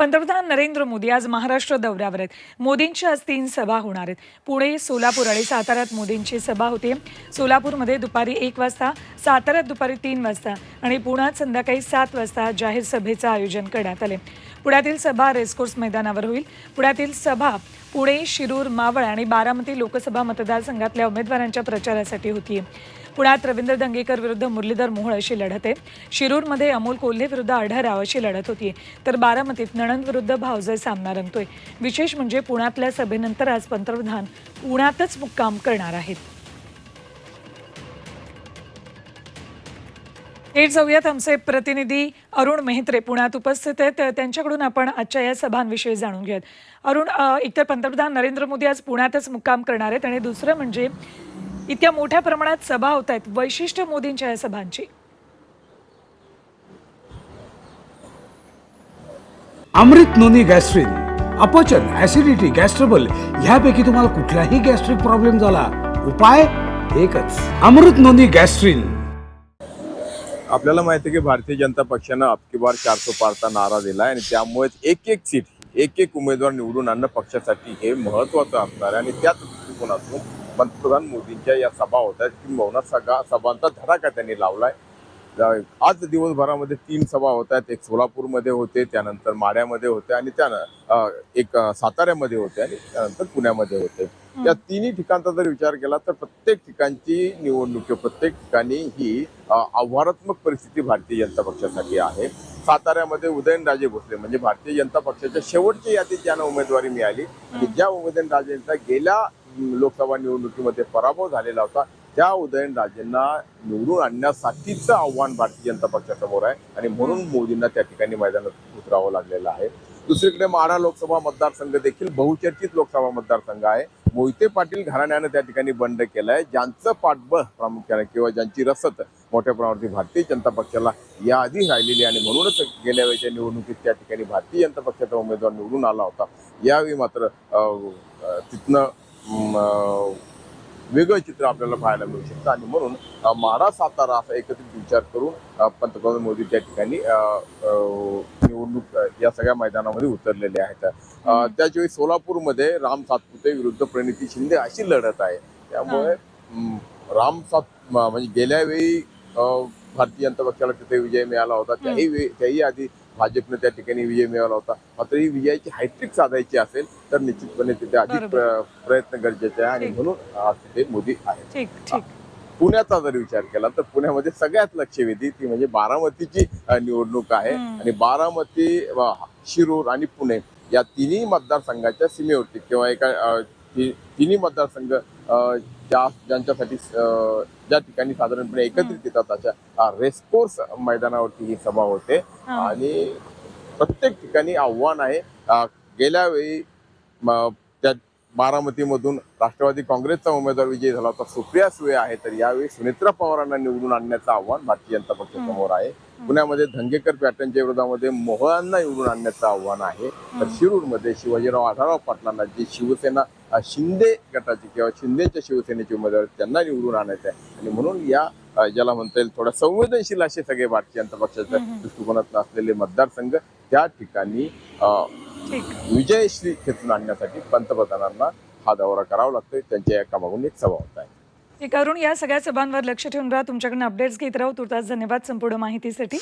पंतप्रधान नरेंद्र मोदी आज महाराष्ट्र दौऱ्यावर आहेत. मोदींची आज 3 सभा होणार आहेत. पुणे, सोलापूर आणि साताऱ्यात मोदींची सभा होते. सोलापूरमध्ये दुपारी 1 वाजता, साताऱ्यात दुपारी 3 वाजता आणि पुण्यात संध्याकाळी 7 वाजता जाहीर सभेचं आयोजन करण्यात आले. पुण्यातील सभा रेसकोर्स मैदानावर होईल. पुण्यातील सभा पुणे, शिरूर, मावळ आणि बारामती लोकसभा मतदारसंघातल्या उमेदवारांच्या प्रचारासाठी होतीये. पुण्यात रवींद्र दंगेकर विरुद्ध मुरलीधर मोहोळ अशी लढत आहे. शिरूरमध्ये अमोल कोल्हे विरुद्ध आढळराव अशी लढत होतीये. तर बारामतीत नणंद विरुद्ध भावजय सामना रंगतोय. विशेष म्हणजे पुण्यातल्या सभेनंतर आज पंतप्रधान पुण्यातच मुक्काम करणार आहेत. थेट जाऊयात, आमचे प्रतिनिधी अरुण मेहत्रे पुण्यात उपस्थित आहेत. त्यांच्याकडून आपण आजच्या या सभांविषयी जाणून घेऊयात. अरुण, एकतर पंतप्रधान नरेंद्र मोदी आज पुण्यातच मुक्काम करणार आहेत आणि दुसरं म्हणजे इतक्या मोठ्या प्रमाणात सभा होत आहेत. वैशिष्ट्य मोदींच्या या सभांची? अमृत नोनी गॅस्ट्रिन, अपचन, ऍसिडिटी, गॅस्ट्रबल ह्यापैकी तुम्हाला कुठलाही गॅस्ट्रिक प्रॉब्लेम झाला, उपाय एकच, अमृत नोनी गॅस्ट्रिन. आपल्याला माहिती आहे की भारतीय जनता पक्षानं अबकी बार 400 पारचा नारा दिला आणि त्यामुळेच एक सीट, एक उमेदवार निवडून आणणं पक्षासाठी हे महत्त्वाचं असणार आहे. आणि त्याच दृष्टिकोनातून पंतप्रधान मोदींच्या या सभा होत आहेत. किंबहुना सभांचा धडाका त्यांनी लावलाय. आज दिवसभरामध्ये 3 सभा होत आहेत. एक सोलापूरमध्ये होते, त्यानंतर माढ्यामध्ये होते आणि त्यानं एक साताऱ्यामध्ये होते आणि त्यानंतर पुण्यामध्ये होते. या तिन्ही ठिकाणचा जर विचार केला तर प्रत्येक ठिकाणची निवडणूक, प्रत्येक ठिकाणी ही आव्हानात्मक परिस्थिती भारतीय जनता पक्षासाठी आहे. साताऱ्यामध्ये उदयनराजे भोसले म्हणजे भारतीय जनता पक्षाच्या शेवटच्या यादीत ज्यांना उमेदवारी मिळाली आणि ज्या उदयनराजेंचा गेल्या लोकसभा निवडणुकीमध्ये पराभव झालेला होता, त्या उदयनराजेंना निवडून आणण्यासाठीचं आव्हान भारतीय जनता पक्षासमोर आहे आणि म्हणून मोदींना त्या ठिकाणी मैदानात उतरावं लागलेलं आहे. दुसरीकडे माढा लोकसभा मतदारसंघ देखील बहुचर्चित लोकसभा मतदारसंघ आहे. मोहिते पाटील घराण्यानं त्या ठिकाणी बंड केलंय. ज्यांचं पाठबळ प्रामुख्याने किंवा ज्यांची रसद मोठ्या प्रमाणावरती भारतीय जनता पक्षाला याआधी राहिलेली आणि म्हणूनच गेल्या वेळेच्या निवडणुकीत त्या ठिकाणी भारतीय जनता पक्षाचा उमेदवार निवडून आला होता. यावेळी मात्र तिथनं वेगळं चित्र आपल्याला पाहायला मिळू शकतं आणि म्हणून माढा सातारा असा एकत्रित विचार करून पंतप्रधान मोदी त्या ठिकाणी निवडणूक या सगळ्या मैदानामध्ये उतरलेले आहेत. त्याचवेळी सोलापूरमध्ये राम सातपुते विरुद्ध प्रणिती शिंदे अशी लढत आहे. त्यामुळे म्हणजे गेल्या वेळी भारतीय जनता पक्षाला तिथे विजय मिळाला होता, त्याही आधी भाजपने त्या ठिकाणी विजय मिळवला होता. मात्र ही विजयाची हायट्रिक साधायची असेल तर निश्चितपणे तिथे अधिक प्रयत्न गरजेचे आहे आणि म्हणून आज तिथे मोदी आहेत. पुण्याचा जर विचार केला तर पुण्यामध्ये सगळ्यात लक्षवेधी ती म्हणजे बारामतीची निवडणूक आहे आणि बारामती, शिरूर आणि पुणे या तिन्ही मतदारसंघाच्या सीमेवरती किंवा एका तिन्ही मतदारसंघ ज्यांच्यासाठी ज्या ठिकाणी साधारणपणे एकत्रित येतात अशा रेसकोर्स मैदानावरती ही सभा होते आणि प्रत्येक ठिकाणी आव्हान आहे. गेल्या वेळी त्या बारामतीमधून राष्ट्रवादी काँग्रेसचा उमेदवार विजयी झाला होता, सुप्रिया सुळे आहे. तर यावेळी सुनेत्रा पवारांना निवडून आणण्याचं आव्हान भारतीय जनता पक्षासमोर आहे. पुण्यामध्ये धंगेकर पॅटर्नच्या विरोधामध्ये मोहळांना निवडून आणण्याचं आव्हान आहे. तर शिरूरमध्ये शिवाजीराव आढळराव पाटलांना जी शिवसेना शिंदे गटाची किंवा शिंदेच्या शिवसेनेचे उमेदवार त्यांना निवडून आणायचं आहे आणि म्हणून या ज्याला म्हणता येईल थोडा संवेदनशील असे सगळे भारतीय जनता पक्षाच्या दृष्टिकोनात असलेले मतदारसंघ त्या ठिकाणी विजयश्री खेचून आणण्यासाठी पंतप्रधानांना हा दौरा करावा लागतोय. त्यांच्या एका मागून एक सभा होत आहे. करून या सगळ्या सभांवर लक्ष ठेवून राहा. तुमच्याकडून अपडेट्स घेत राहू. तुर्तास धन्यवाद संपूर्ण माहितीसाठी.